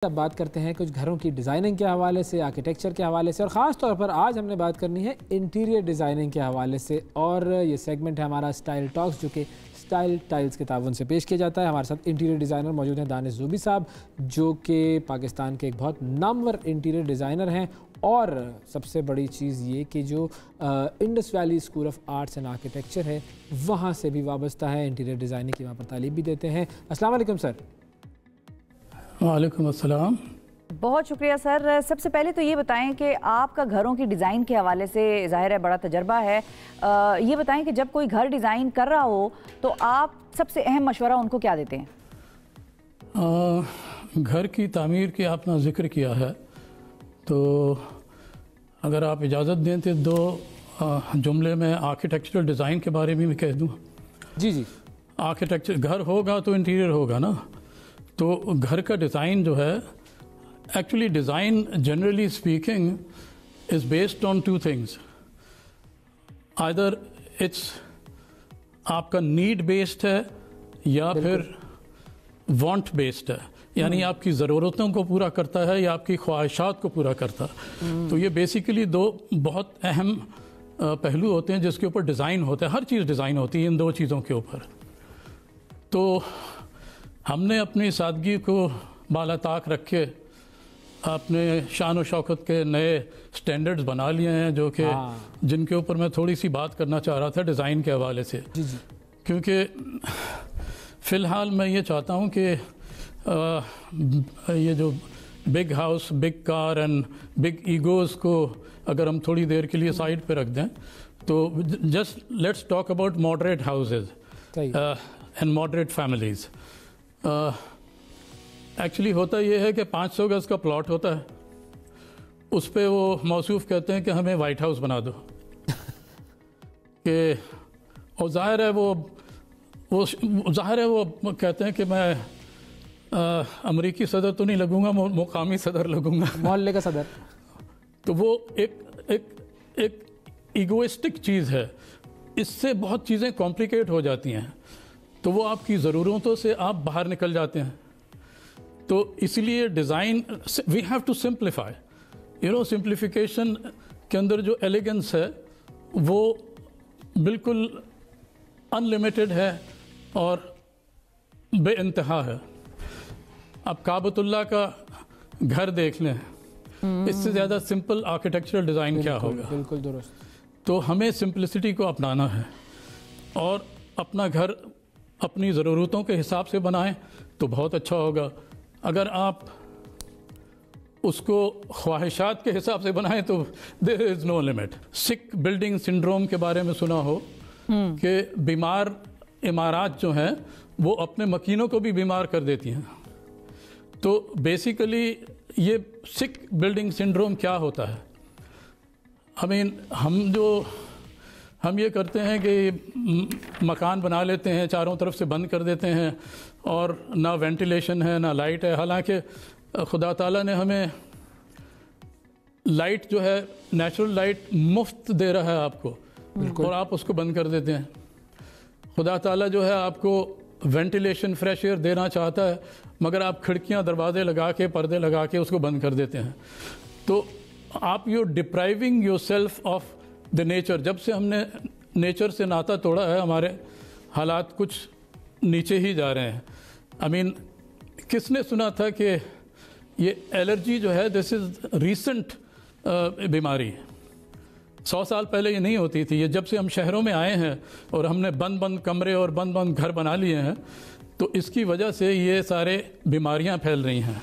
अब बात करते हैं कुछ घरों की डिज़ाइनिंग के हवाले से, आर्किटेक्चर के हवाले से, और ख़ास तौर पर आज हमने बात करनी है इंटीरियर डिज़ाइनिंग के हवाले से। और ये सेगमेंट है हमारा स्टाइल टॉक्स, जो कि स्टाइल टाइल्स के ताउन से पेश किया जाता है। हमारे साथ इंटीरियर डिज़ाइनर मौजूद हैं दानिश ज़ूबी साहब, जो कि पाकिस्तान के एक बहुत नामवर इंटीरियर डिज़ाइनर हैं। और सबसे बड़ी चीज़ ये कि जो Indus valley school of arts and architecture है, वहाँ से भी वाबस्ता है, इंटीरियर डिज़ाइनिंग की वहाँ पर तालीम भी देते हैं। अस्सलाम वालेकुम सर। वालेकुम अस्सलाम। बहुत शुक्रिया सर। सबसे पहले तो ये बताएं कि आपका घरों की डिज़ाइन के हवाले से ज़ाहिर है बड़ा तजर्बा है। ये बताएं कि जब कोई घर डिज़ाइन कर रहा हो तो आप सबसे अहम मशवरा उनको क्या देते हैं? घर की तामीर की आपने ज़िक्र किया है, तो अगर आप इजाज़त दें तो दो जुमले में आर्किटेक्चरल डिज़ाइन के बारे में भी कह दूँ। जी जी। आर्किटेक्चर, घर होगा तो इंटीरियर होगा ना। तो घर का डिज़ाइन जो है, actually design generally speaking is based on two things. Either it's आपका नीड बेस्ड है या फिर वांट बेस्ड है, यानी आपकी ज़रूरतों को पूरा करता है या आपकी ख्वाहिशात को पूरा करता है। तो ये बेसिकली दो बहुत अहम पहलू होते हैं जिसके ऊपर डिज़ाइन होता है। हर चीज़ डिज़ाइन होती है इन दो चीज़ों के ऊपर। तो हमने अपनी सादगी को बालाताक रखे अपने शान व शौकत के नए स्टैंडर्ड्स बना लिए हैं, जो कि जिनके ऊपर मैं थोड़ी सी बात करना चाह रहा था डिज़ाइन के हवाले से। जी जी। क्योंकि फ़िलहाल मैं ये चाहता हूँ कि ये जो big house, big car and big egos को अगर हम थोड़ी देर के लिए साइड पे रख दें, तो just let's talk about moderate houses and moderate families. Actually होता यह है कि 500 गज़ का प्लॉट होता है, उस पे वो मौसूफ कहते हैं कि हमें वाइट हाउस बना दो कि, और ज़ाहिर है वो कहते हैं कि मैं अमरीकी सदर तो नहीं लगूंगा, मुकामी सदर लगूंगा, मोहल्ले का सदर। तो वो एक ईगोइस्टिक चीज़ है। इससे बहुत चीज़ें कॉम्प्लिकेट हो जाती हैं, तो वो आपकी ज़रूरतों से आप बाहर निकल जाते हैं। तो इसलिए design, we have to simplify, simplification के अंदर जो एलिगेंस है वो बिल्कुल अनलिमिटेड है और बेइंतहा है। अब काबतुल्लाह का घर देख लें, इससे ज़्यादा सिंपल आर्किटेक्चरल डिज़ाइन क्या होगा? बिल्कुल दुरुस्त। तो हमें सिंपलिसिटी को अपनाना है और अपना घर अपनी ज़रूरतों के हिसाब से बनाएं तो बहुत अच्छा होगा। अगर आप उसको ख्वाहिशात के हिसाब से बनाएं तो there is no limit. Sick building syndrome के बारे में सुना हो कि बीमार इमारत जो हैं वो अपने मकीनों को भी बीमार कर देती हैं। तो बेसिकली ये सिक बिल्डिंग सिंड्रोम क्या होता है? हम ये करते हैं कि मकान बना लेते हैं, चारों तरफ से बंद कर देते हैं और ना वेंटिलेशन है ना लाइट है। हालांकि खुदा ताला ने हमें लाइट जो है, नेचुरल लाइट मुफ्त दे रहा है आपको, और आप उसको बंद कर देते हैं। खुदा ताला जो है आपको वेंटिलेशन, फ्रेश एयर देना चाहता है, मगर आप खिड़कियां, दरवाजे लगा के, पर्दे लगा के उसको बंद कर देते हैं। तो आप you depriving your self of the nature. जब से हमने नेचर से नाता तोड़ा है, हमारे हालात कुछ नीचे ही जा रहे हैं। किसने सुना था कि ये एलर्जी जो है दिस इज़ रीसेंट बीमारी? 100 साल पहले ये नहीं होती थी। ये जब से हम शहरों में आए हैं और हमने बंद बंद कमरे और बंद बंद घर बना लिए हैं, तो इसकी वजह से ये सारे बीमारियां फैल रही हैं।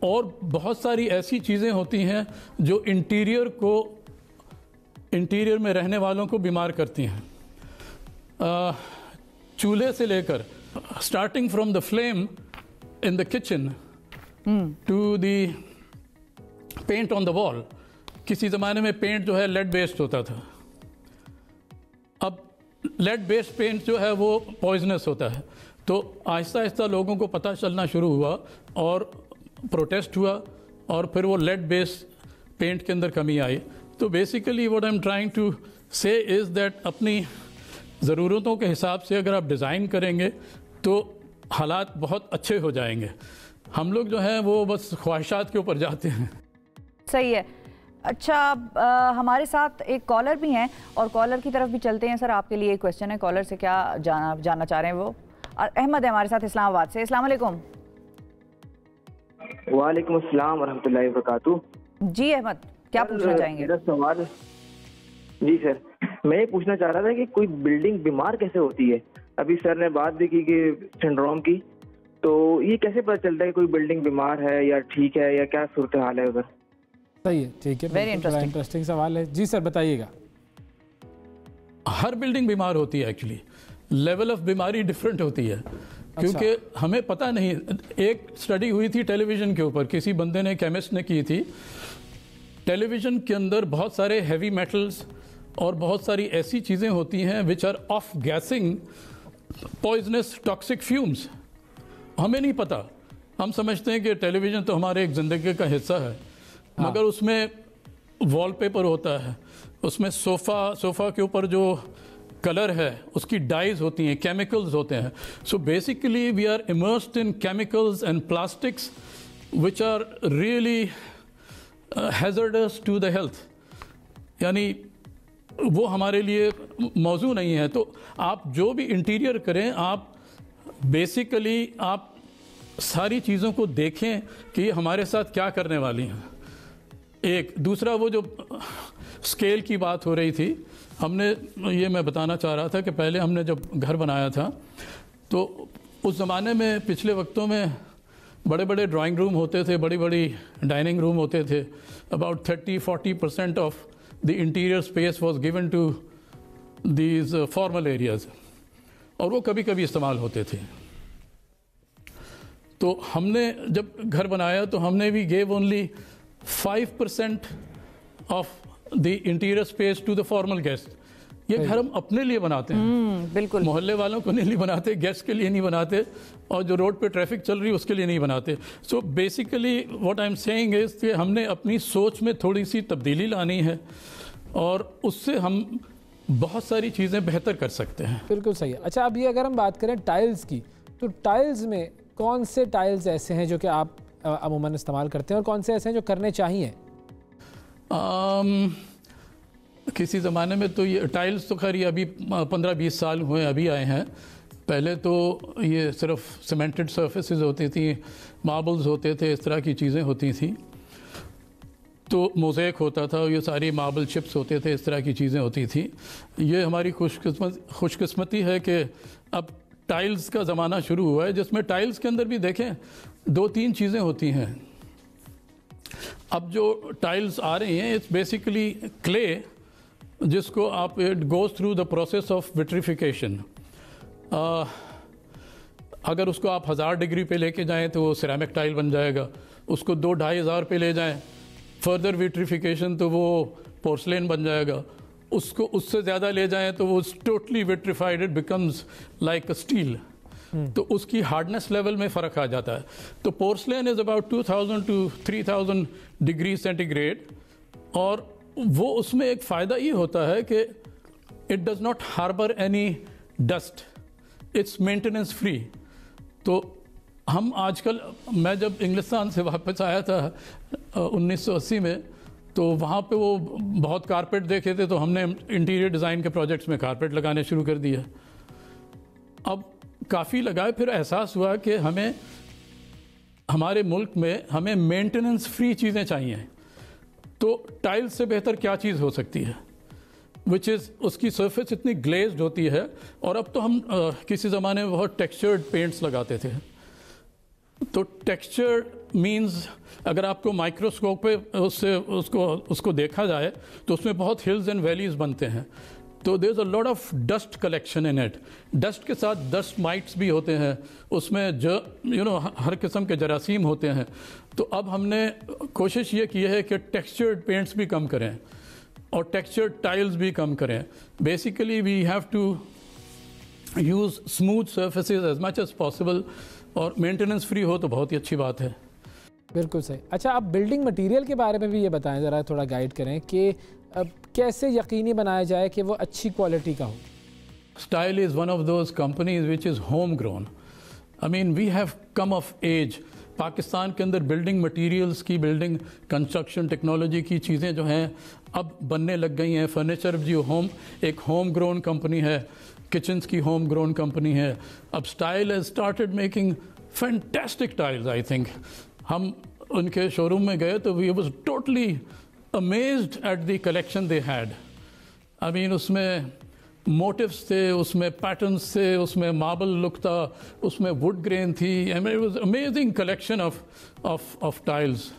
और बहुत सारी ऐसी चीज़ें होती हैं जो इंटीरियर में रहने वालों को बीमार करती हैं। चूल्हे से लेकर, starting from the flame in the kitchen to the paint on the wall. किसी ज़माने में पेंट जो है लेड बेस्ड होता था। अब लेड बेस्ड पेंट जो है वो पॉइजनस होता है। तो आहिस्ता आहिस्ता लोगों को पता चलना शुरू हुआ और प्रोटेस्ट हुआ, और फिर वो लेड बेस्ड पेंट के अंदर कमी आई। तो basically what I am trying to say is that अपनी ज़रूरतों के हिसाब से अगर आप डिज़ाइन करेंगे तो हालात बहुत अच्छे हो जाएंगे। हम लोग जो हैं वो बस ख्वाहिशात के ऊपर जाते हैं। सही है। अच्छा, हमारे साथ एक कॉलर भी हैं और कॉलर की तरफ भी चलते हैं। सर, आपके लिए एक क्वेश्चन है, कॉलर से क्या जानना चाह रहे हैं वो? अहमद है हमारे साथ इस्लामाबाद से। अस्सलाम वालेकुम। वालेकुम अस्सलाम वरहमतुल्लाहि वबरकातुहू। जी अहमद, क्या पूछना चाहेंगे? मेरा सवाल, जी सर, मैं ये पूछना चाह रहा था कि कोई बिल्डिंग बीमार कैसे होती है? अभी सर ने बात भी की कि सिंड्रोम की, तो ये कैसे पता चलता है कोई बिल्डिंग बीमार है या ठीक है, या क्या सूरत हाल है उधर? सही है, ठीक है, वेरी इंटरेस्टिंग सवाल है। जी सर, बताइएगा। हर बिल्डिंग बीमार होती है एक्चुअली, लेवल ऑफ बीमारी डिफरेंट होती है, क्योंकि हमें पता नहीं। एक स्टडी हुई थी टेलीविज़न के ऊपर, किसी बंदे ने, केमिस्ट ने की थी। टेलीविज़न के अंदर बहुत सारे हैवी मेटल्स और बहुत सारी ऐसी चीज़ें होती हैं which are off gassing poisonous toxic fumes. हमें नहीं पता, हम समझते हैं कि टेलीविज़न तो हमारे एक ज़िंदगी का हिस्सा है, मगर उसमें वॉलपेपर होता है, उसमें सोफ़ा के ऊपर जो कलर है उसकी डाइज होती हैं, केमिकल्स होते हैं। So basically we are immersed in chemicals and plastics which are really hazardous to the health, यानी वो हमारे लिए मौजू नहीं है। तो आप जो भी इंटीरियर करें, आप बेसिकली आप सारी चीज़ों को देखें कि ये हमारे साथ क्या करने वाली हैं। एक दूसरा, वो जो स्केल की बात हो रही थी, हमने ये मैं बताना चाह रहा था कि पहले हमने जब घर बनाया था तो उस ज़माने में, पिछले वक्तों में बड़े बड़े ड्राइंग रूम होते थे, बड़ी बड़ी डाइनिंग रूम होते थे। About 30-40% of the interior space was given to these formal areas, और वो कभी कभी इस्तेमाल होते थे। तो हमने जब घर बनाया तो हमने भी gave only 5% of the interior space to the formal guest. ये घर हम अपने लिए बनाते हैं, बिल्कुल, मोहल्ले वालों को नहीं बनाते, गेस्ट के लिए नहीं बनाते, और जो रोड पे ट्रैफिक चल रही है उसके लिए नहीं बनाते। So basically what I am saying is कि हमने अपनी सोच में थोड़ी सी तब्दीली लानी है, और उससे हम बहुत सारी चीज़ें बेहतर कर सकते हैं। बिल्कुल सही है। अच्छा, अब ये अगर हम बात करें टाइल्स की, तो टाइल्स में कौन से टाइल्स ऐसे हैं जो कि आप अमूमन इस्तेमाल करते हैं, और कौन से ऐसे हैं जो करने चाहिए? किसी ज़माने में तो ये टाइल्स तो खैर ये अभी 15-20 साल हुए अभी आए हैं। पहले तो ये सिर्फ सीमेंटेड सर्फेसेस होती थी, मार्बल्स होते थे, इस तरह की चीज़ें होती थी। तो मोज़ेक होता था, ये सारी मार्बल चिप्स होते थे, इस तरह की चीज़ें होती थी। ये हमारी खुशकिस्मती है कि अब टाइल्स का ज़माना शुरू हुआ है, जिसमें टाइल्स के अंदर भी देखें 2-3 चीज़ें होती हैं। अब जो टाइल्स आ रही हैं, इट्स बेसिकली क्ले, जिसको आप, it goes through the process of vitrification. अगर उसको आप 1000 डिग्री पे लेके जाएं तो वो सिरेमिक टाइल बन जाएगा, उसको 2-2.5 हज़ार पे ले जाएं फर्दर विट्रिफिकेशन तो वो पोर्सलेन बन जाएगा, उसको उससे ज़्यादा ले जाएं तो वो totally vitrified, it becomes like a steel. तो उसकी हार्डनेस लेवल में फ़र्क आ जाता है। तो porcelain is about 2000 to 3000 degree centigrade, और वो उसमें एक फ़ायदा ये होता है कि it does not harbour any dust, it's maintenance free. तो हम आजकल, मैं जब इंग्लिस्तान से वापस आया था 1980 में, तो वहाँ पे वो बहुत कारपेट देखे थे, तो हमने इंटीरियर डिज़ाइन के प्रोजेक्ट्स में कारपेट लगाने शुरू कर दिया। अब काफ़ी लगाए, फिर एहसास हुआ कि हमें, हमारे मुल्क में हमें मेंटेनेंस फ्री चीज़ें चाहिए। तो टाइल्स से बेहतर क्या चीज़ हो सकती है, विच इज़ उसकी सरफेस इतनी ग्लेज्ड होती है। और अब तो हम किसी ज़माने में बहुत टेक्सचर्ड पेंट्स लगाते थे। तो टेक्सचर मींस, अगर आपको माइक्रोस्कोप पे उसको देखा जाए तो उसमें बहुत हिल्स एंड वैलीज बनते हैं। तो there is a lot of dust collection in it. Dust के साथ डस्ट माइट्स भी होते हैं, उसमें हर किस्म के जरासीम होते हैं। तो अब हमने कोशिश ये की है कि टेक्सचर्ड पेंट्स भी कम करें और टेक्सचर्ड टाइल्स भी कम करें। Basically we have to use smooth surfaces as much as possible, और मेंटेनेंस फ्री हो तो बहुत ही अच्छी बात है। बिल्कुल सही। अच्छा, आप बिल्डिंग मटेरियल के बारे में भी ये बताएं, ज़रा थोड़ा गाइड करें कि कैसे यकीनी बनाया जाए कि वो अच्छी क्वालिटी का हो। Style is one of those companies which is home grown. I mean we have come of age. Pakistan के अंदर बिल्डिंग मटेरियल्स की, बिल्डिंग कंस्ट्रक्शन टेक्नोलॉजी की चीज़ें जो हैं अब बनने लग गई हैं। फर्नीचर जो एक होम ग्रोन कंपनी है, किचन्स की होम ग्रोन कंपनी है। अब style has started making fantastic tiles. I think हम उनके शोरूम में गए तो we was totally amazed at the collection they had. I mean उसमें मोटिव्स थे, उसमें पैटर्न्स थे, उसमें मार्बल लुक था, उसमें वुड ग्रेन थी। I mean it was amazing collection of tiles,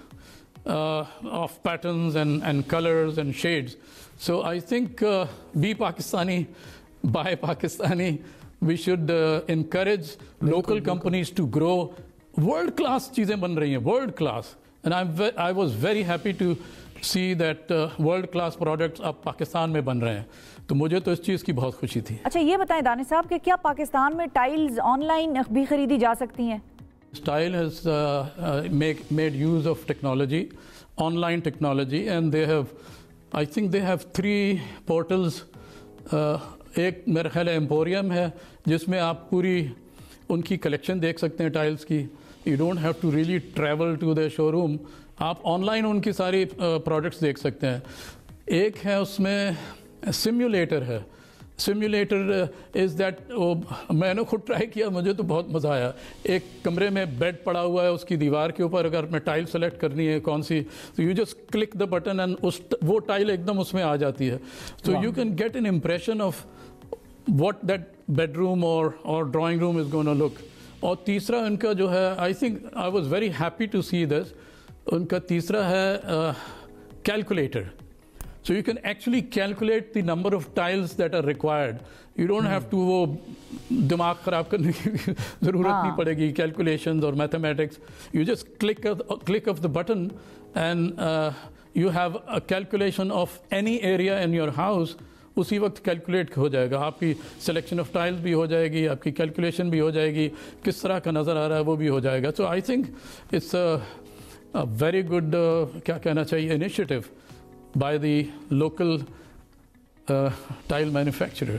of patterns and colors and shades. So I think be Pakistani, buy Pakistani. We should encourage local companies to grow. World class चीज़ें बन रही हैं, world class. And I was very happy to see that world class products अब पाकिस्तान में बन रहे हैं। तो मुझे तो इस चीज़ की बहुत खुशी थी। अच्छा ये बताएं दानिश साहब कि क्या पाकिस्तान में टाइल्स ऑनलाइन भी खरीदी जा सकती हैं? Style has made use of technology, online technology, and I think they have 3 portals. एक मेरा ख्याल है एम्पोरियम है जिसमें आप पूरी उनकी कलेक्शन देख सकते हैं टाइल्स की। You don't have to really travel to the showroom, आप ऑनलाइन उनकी सारी प्रोडक्ट्स देख सकते हैं। एक है उसमें सिम्युलेटर है। सिम्युलेटर इज़ दैट, मैंने खुद ट्राई किया, मुझे तो बहुत मज़ा आया। एक कमरे में बेड पड़ा हुआ है, उसकी दीवार के ऊपर अगर मैं टाइल सेलेक्ट करनी है कौन सी, तो you just click the button and वो टाइल एकदम उसमें आ जाती है। So you can get an impression of what that bedroom और drawing room is gonna look. और तीसरा उनका जो है, I think I was very happy to see this, उनका तीसरा है calculator. So you can actually calculate the number of tiles that are required. You don't have to वो दिमाग ख़राब करने की ज़रूरत नहीं पड़ेगी, calculations और mathematics. You just click of the button and you have a calculation of any area in your house. उसी वक्त कैलकुलेट हो जाएगा, आपकी सिलेक्शन ऑफ टाइल्स भी हो जाएगी, आपकी कैलकुलेशन भी हो जाएगी, किस तरह का नज़र आ रहा है वो भी हो जाएगा। So I think it's a very good, क्या कहना चाहिए, initiative by the local tile manufacturer.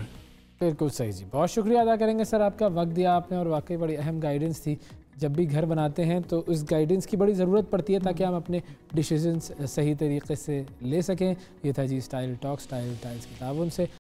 बिल्कुल सही जी, बहुत शुक्रिया अदा करेंगे सर, आपका वक्त दिया आपने और वाकई बड़ी अहम गाइडेंस थी। जब भी घर बनाते हैं तो उस गाइडेंस की बड़ी ज़रूरत पड़ती है ताकि हम अपने डिसीजंस सही तरीके से ले सकें। ये था जी स्टाइल टॉक्स, टाइल्स के ताउन से।